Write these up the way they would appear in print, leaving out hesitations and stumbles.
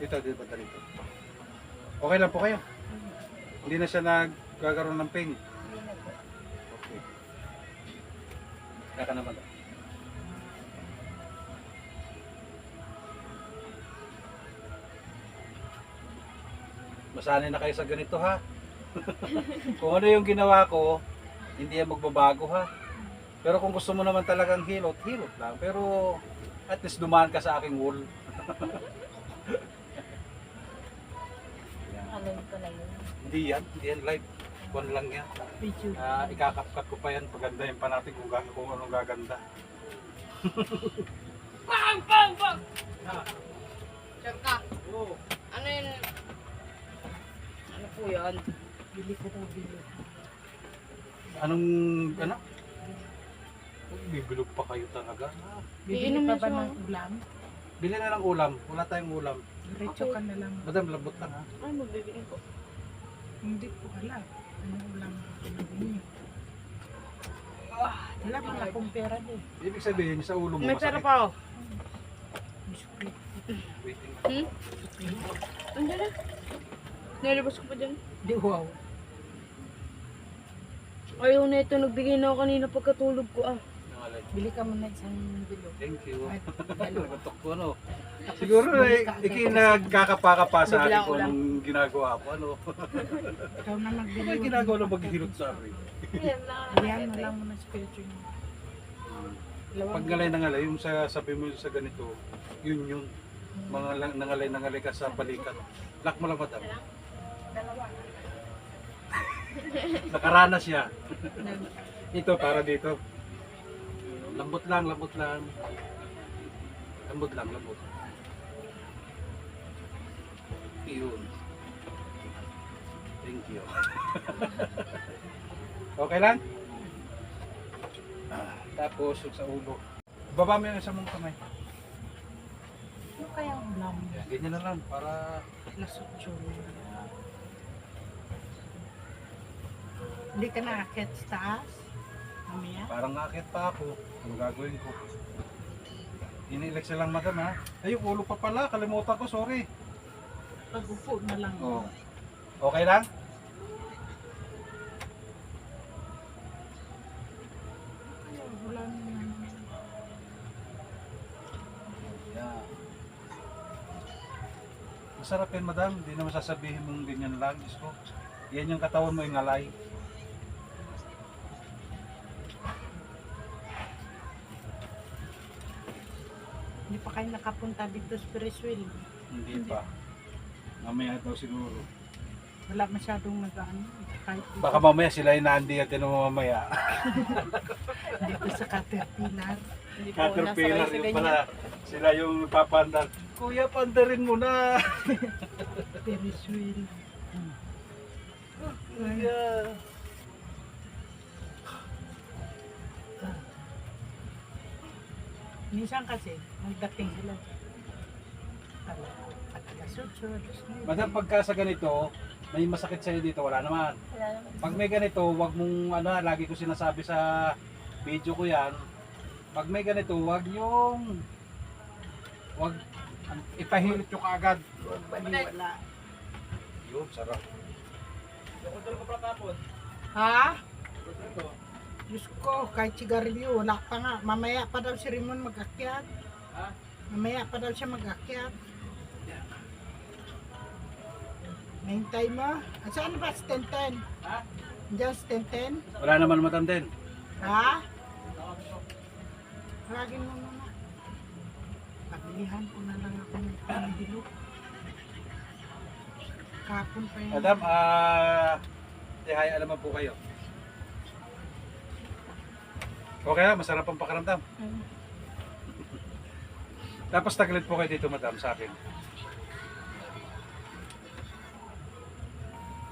Dito ba dito? Okay lang po kayo? Hindi na siya nagkakaroon ng pain? Hindi na po. Okay. Kaya ka naman. Masanay na kayo sa ganito ha. Kung ano yung ginawa ko, hindi yan magbabago ha. Pero kung gusto mo naman talagang hilot, hilot lang. Pero at least dumaan ka sa aking wool. Ano ko na yun? Hindi yan live. One lang yan. Ikakapkat ko pa yan. Pagandahin pa natin kung anong gaganda. Bang! Bang! Bang! Ah, Sir ka, oo. ano yun? Ano po yan? Bili ko daw bili. Anong, ano? Bibilog pa kayo talaga. Bibili Iinom pa mo ba siya. ng ulam? Bili na ng ulam. Wala tayong ulam. Diretso ka na lang. Madam, labot lang ha. Ay, magbibili ko. Hindi ko alam. Anong ulam ang pinili niyo? Wala pa akong pera din. Ibig sabihin, sa ulo mo May pera masakit. pa ako. Biskuit. Waiting. Andiyan na. Nalabas ko pa dyan. Di wow. Ayaw na ito. Nagbigay na ako kanina pagkatulog ko ah. Nangalay. Bili ka muna isang bilog. Thank you. At dalawa. Nagatok ko, no? Siguro, ikinagkakapaka sa akin Biglang kung ulam. anong ginagawa ko, ano? Ikaw na magbili. Ano yung ginagawa na maghihilot sa akin? Ayan na lang muna spiritual niyo. Pag ngalay na ngalay, yung sabi mo sa ganito, yun. Mga nangalay ka sa balikat. Lock mo lang, madam. Nakaranas siya. Ito, para dito. Lambot lang. Lambot. Yun. Thank you. Okay lang? Tapos yung sa ulo. Baba mo yung isa mong kamay. Ano kaya ang ulam? Ganyan na lang para Lasot yun. Hindi ka nakakit sa taas? Mamaya? parang nakakit pa ako. Ano gagawin ko? Inilex lang madam ha. Ay yung ulo pa pala. Kalimutan ko. Sorry. Pag-upo na lang. Oh. Okay lang? Wala naman. Yeah. Masarap yan madam. Hindi naman sasabihin mong ganyan lang. Diyos ko. Yan yung katawan mo yung alay. Hindi pa kayo nakapunta dito sa Periswil. Hindi pa. Mamaya daw siguro. Wala masyadong nag-ano. Kahit dito, Baka mamaya sila yung naandi at tinong mamaya. dito sa Caterpillar. Hindi po, Caterpillar nasakay sa yung ganyan. pala. Sila yung papandar. Kuya, pandarin mo na. Periswil. Kuya. Minsan kasi, magdating sila. Pagkasutod. Madam, pagka sa ganito, may masakit sa'yo dito, wala naman. Wala naman. Pag may ganito, wag mong lagi ko sinasabi sa video ko yan. Pag may ganito, wag ipahilot yung kaagad. Huwag baliwala. Yun, sarap. Ha? Diyos ko, kahit sigarilyo, wala pa nga. Mamaya pa daw si Ramon mag-akyat. Ha? Mamaya pa daw siya mag-akyat. Mahintay mo? Saan ba si Tenten? Ha? Diyan si Tenten? Wala naman madam din. Ha? Tawagin mo muna. Pabilihan ko na lang ako ng pangbilog. Kapon pa yan. Madam, hi, alam mo po kayo. Okay na, masarap ang pakiramdam. Tapos taglit po kayo dito madam sa akin.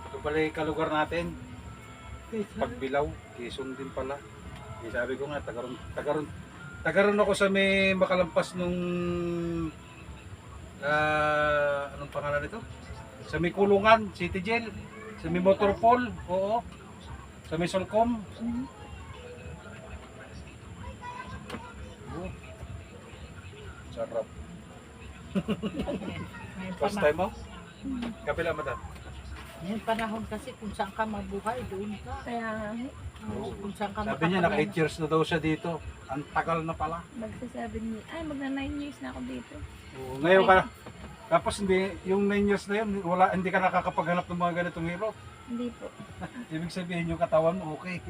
Ito pala yung kalugar natin. Pagbilaw, Quezon din pala. Sabi ko nga, tagaron ako sa may makalampas nung anong pangalan nito? Sa may kulungan, City Jail, sa may Motorpol, oo. Sa may Solcom. Oh, sarap. Ngayon First panahon, time mo? Kabila, madam. ngayon panahon kasi kung saan ka mabuhay, doon ka. Kaya Kung saan ka Sabi niya, naka makapaglaro. 8 years na daw siya dito. Ang tagal na pala. magsasabi niya, ay magna 9 years na ako dito. Oo, ngayon ka, tapos hindi, yung 9 years na yun, hindi ka nakakapaghanap ng mga ganitong hirot. Hindi po. Ibig sabihin yung katawan mo, okay.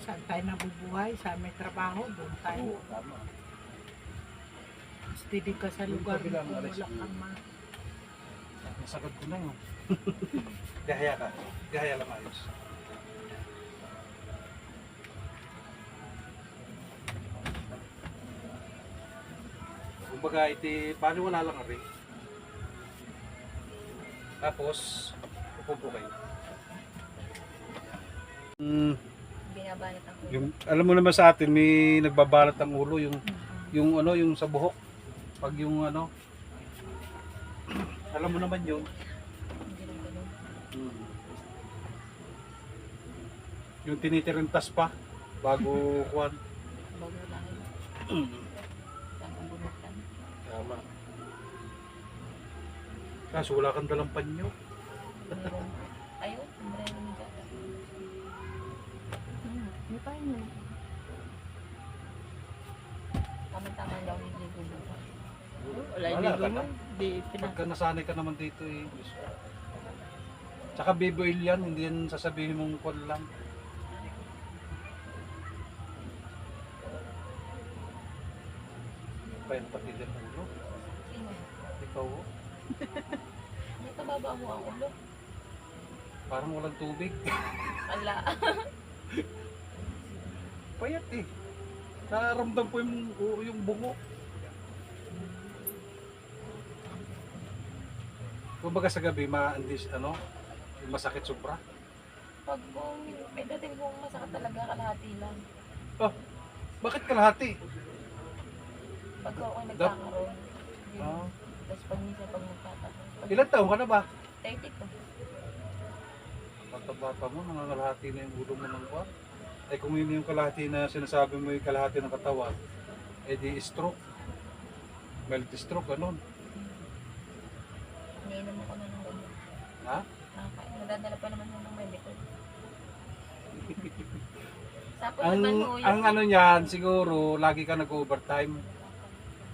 Saan tayo nabubuhay, saan may trabaho, doon tayo. Oo, tama. Steady ka sa Yung lugar mo kabilang kung alis. wala kang Nasagad ko na yun. Gahaya ka. Gahaya lang ayos. Kumbaga, paano wala lang rin. Tapos, upo po kayo. Binabanat ako. Yung, alam mo naman sa atin, may nagbabalat ang ulo, yung ano, yung sa buhok. Pag yung ano, alam mo naman yun. Hindi rin ganun. Yung tinitirintas pa, bago kuwan. Bago lang yun. Saan ang bunutan. Tama. Kaso wala kang dalang panyo. Meron. Ayaw, meron ng gata. May pa yun. Tama-tama daw hindi gubukan. Wala Wala yung ka mo. na. Di pinag... Pagka nasanay ka naman dito eh. Tsaka baby oil yan, hindi yan sasabihin mong kwan lang. Pa yung pati din ang ulo. Sino? Ikaw oh. May tababa mo ang ulo. Parang walang tubig. Ala. Payat eh. Nararamdam ko yung bungo. Kumbaga sa gabi, ano, masakit sobra. Pag kung may dating kung masakit talaga kalahati lang. Oh, bakit kalahati? Pag ako ay nagkakaroon. Yun. Ah. Tapos pag minsan pag magkakaroon. Ilan taon ka na ba? 30 ko. Bata-bata mo, nangangalahati na yung ulo mo ng buwan. Eh kung yun yung kalahati na sinasabi mo yung kalahati ng katawan, eh di stroke. Mild stroke, ganun. Iniinom ako na ng ganyan. Ha? Nadadala pa naman ng medical. Sapos Ang, naman ho, ang ano niyan, siguro, lagi ka nag-overtime.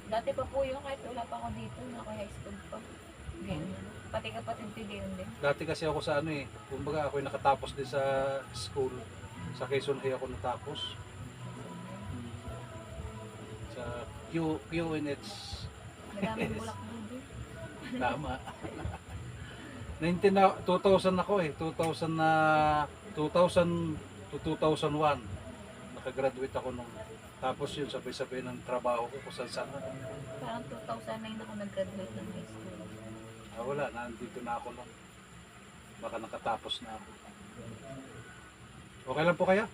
dati pa po yun kahit wala pa ako dito, naka high school pa. Ganyan. Pati kapatid ko yun din. Dati kasi ako sa ano eh, kumbaga ako'y nakatapos din sa school. Sa Quezon High ako natapos. Sa QNH. Madaming bulak mo din. Tama. 2000 ako eh. 2000 na 2000 to 2001. Nakagraduate ako nung tapos yun sabay-sabay ng trabaho ko kung saan na. Parang 2009 ako nag-graduate ng high school. Wala, nandito na ako lang. Baka nakatapos na ako. Okay lang po kayo?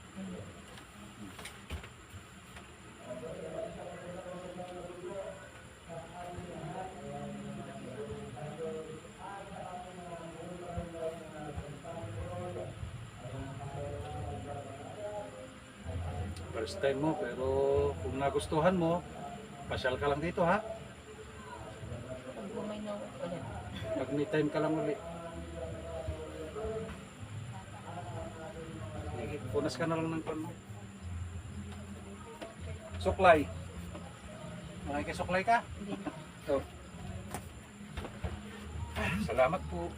First time mo, pero kung nagustuhan mo, pasyal ka lang dito ha. Pag bumay na ako ulit. Pag may time ka lang ulit. Sige, punas ka na lang ng pano. Suklay. Makikisuklay ka? Hindi na. Salamat po.